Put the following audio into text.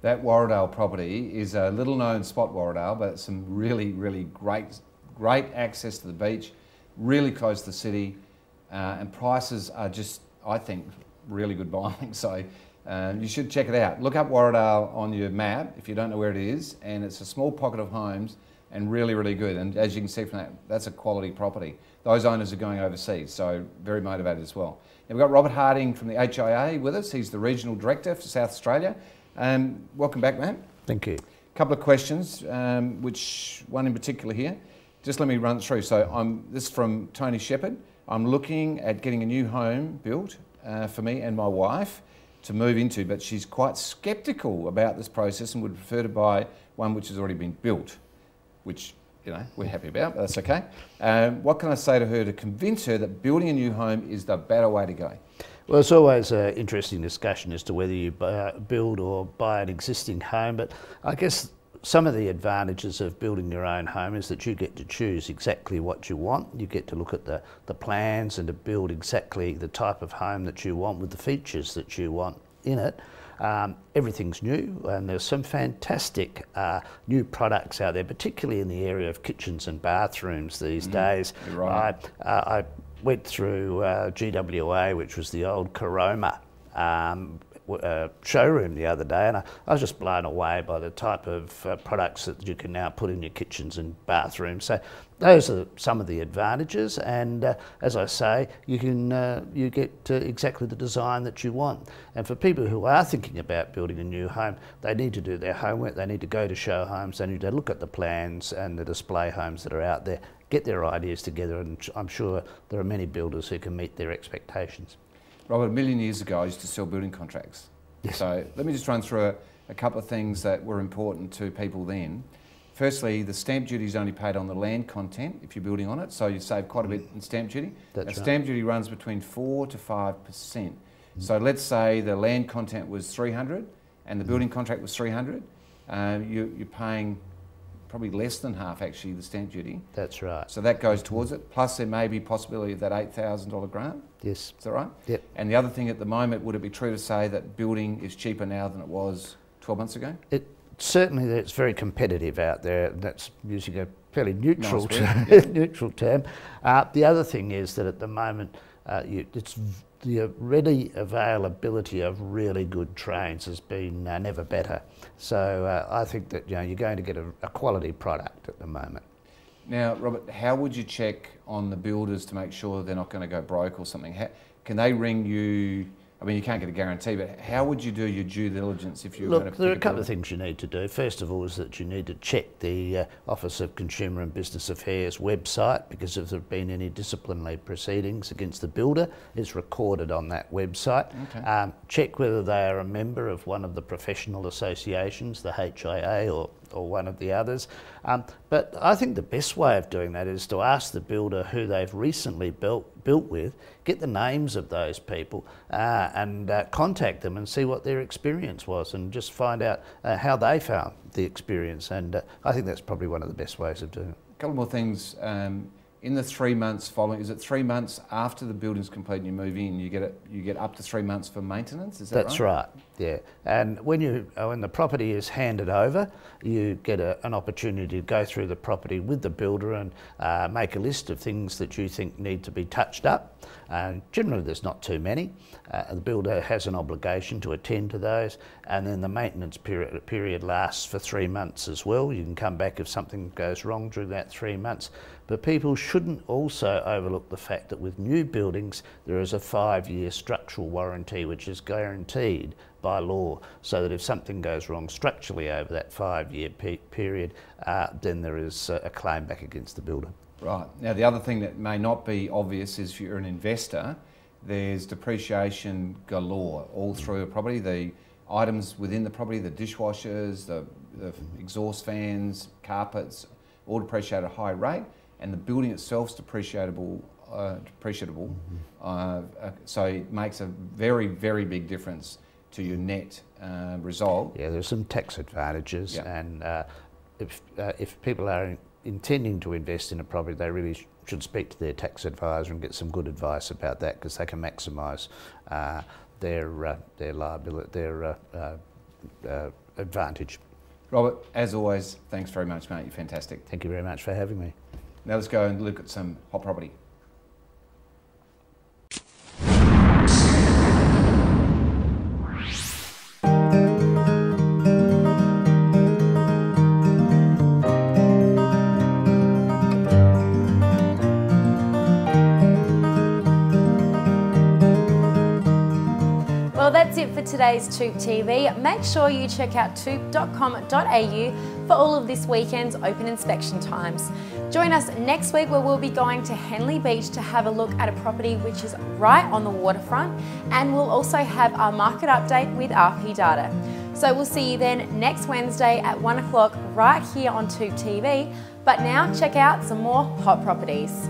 That Warradale property is a little known spot Warradale, but it's some really, really great access to the beach, really close to the city, and prices are just, I think, really good buying. So you should check it out. Look up Warradale on your map if you don't know where it is, and it's a small pocket of homes and really, really good. And as you can see from that, that's a quality property. Those owners are going overseas, so very motivated as well. Now we've got Robert Harding from the HIA with us. He's the Regional Director for South Australia. Welcome back, Matt. Thank you. A couple of questions, which one in particular here. Just let me run through. So this is from Tony Shepherd. I'm looking at getting a new home built for me and my wife to move into, but she's quite sceptical about this process and would prefer to buy one which has already been built, which, you know, we're happy about, but that's okay. What can I say to her to convince her that building a new home is the better way to go? Well, it's always an interesting discussion as to whether you build or buy an existing home, but I guess some of the advantages of building your own home is that you get to choose exactly what you want. You get to look at the plans and to build exactly the type of home that you want with the features that you want in it. Everything's new, and there's some fantastic new products out there, particularly in the area of kitchens and bathrooms these days. You're right. I went through GWA, which was the old Caroma showroom the other day, and I was just blown away by the type of products that you can now put in your kitchens and bathrooms. So those are some of the advantages, and as I say, you get exactly the design that you want. And for people who are thinking about building a new home, they need to do their homework. They need to go to show homes. They need to look at the plans and the display homes that are out there, get their ideas together, and I'm sure there are many builders who can meet their expectations. Robert, a million years ago I used to sell building contracts. Yes. So let me just run through a couple of things that were important to people then. Firstly, the stamp duty is only paid on the land content if you're building on it, so you save quite a bit in stamp duty. That's right. Stamp duty runs between 4 to 5%. So let's say the land content was 300 and the building contract was 300, you're paying probably less than half actually the stamp duty. That's right. So that goes towards it. Plus there may be possibility of that $8,000 grant. Yes. Is that right? Yep. And the other thing at the moment, would it be true to say that building is cheaper now than it was 12 months ago? Certainly it's very competitive out there. That's using a fairly neutral, neutral term. The other thing is that at the moment, it's the ready availability of really good trains has been never better. So I think that you're going to get a quality product at the moment. Now, Robert, how would you check on the builders to make sure they're not going to go broke or something? Can they ring you? I mean, you can't get a guarantee, but how would you do your due diligence if you're going to pick a builder? There are a couple of things you need to do. First of all is that you need to check the Office of Consumer and Business Affairs website, because if there have been any disciplinary proceedings against the builder, it's recorded on that website. Okay. Check whether they are a member of one of the professional associations, the HIA or one of the others. But I think the best way of doing that is to ask the builder who they've recently built with, get the names of those people and contact them and see what their experience was, and just find out how they found the experience. And I think that's probably one of the best ways of doing it. A couple more things. In the 3 months following, is it 3 months after the building's complete and you move in, you get up to 3 months for maintenance? Is that right? That's right. Yeah. And when the property is handed over, you get an opportunity to go through the property with the builder and make a list of things that you think need to be touched up. Generally, there's not too many. The builder has an obligation to attend to those, and then the maintenance period lasts for 3 months as well. You can come back if something goes wrong during that 3 months. But people shouldn't also overlook the fact that with new buildings, there is a 5-year structural warranty which is guaranteed by law, so that if something goes wrong structurally over that 5-year period, then there is a claim back against the builder. Right. Now, the other thing that may not be obvious is if you're an investor, there's depreciation galore all through a property. The items within the property, the dishwashers, the exhaust fans, carpets, all depreciate at a high rate, and the building itself is depreciable. So it makes a very, very big difference to your net result. Yeah, there's some tax advantages, and if people are intending to invest in a property, they really should speak to their tax advisor and get some good advice about that, because they can maximise their liability, their advantage. Robert, as always, thanks very much, mate. You're fantastic. Thank you very much for having me. Now let's go and look at some hot property. Well, that's it for today's TOOP TV. Make sure you check out toop.com.au for all of this weekend's open inspection times. Join us next week where we'll be going to Henley Beach to have a look at a property which is right on the waterfront, and we'll also have our market update with RP data. So we'll see you then next Wednesday at 1 o'clock right here on TOOP TV. But now check out some more hot properties.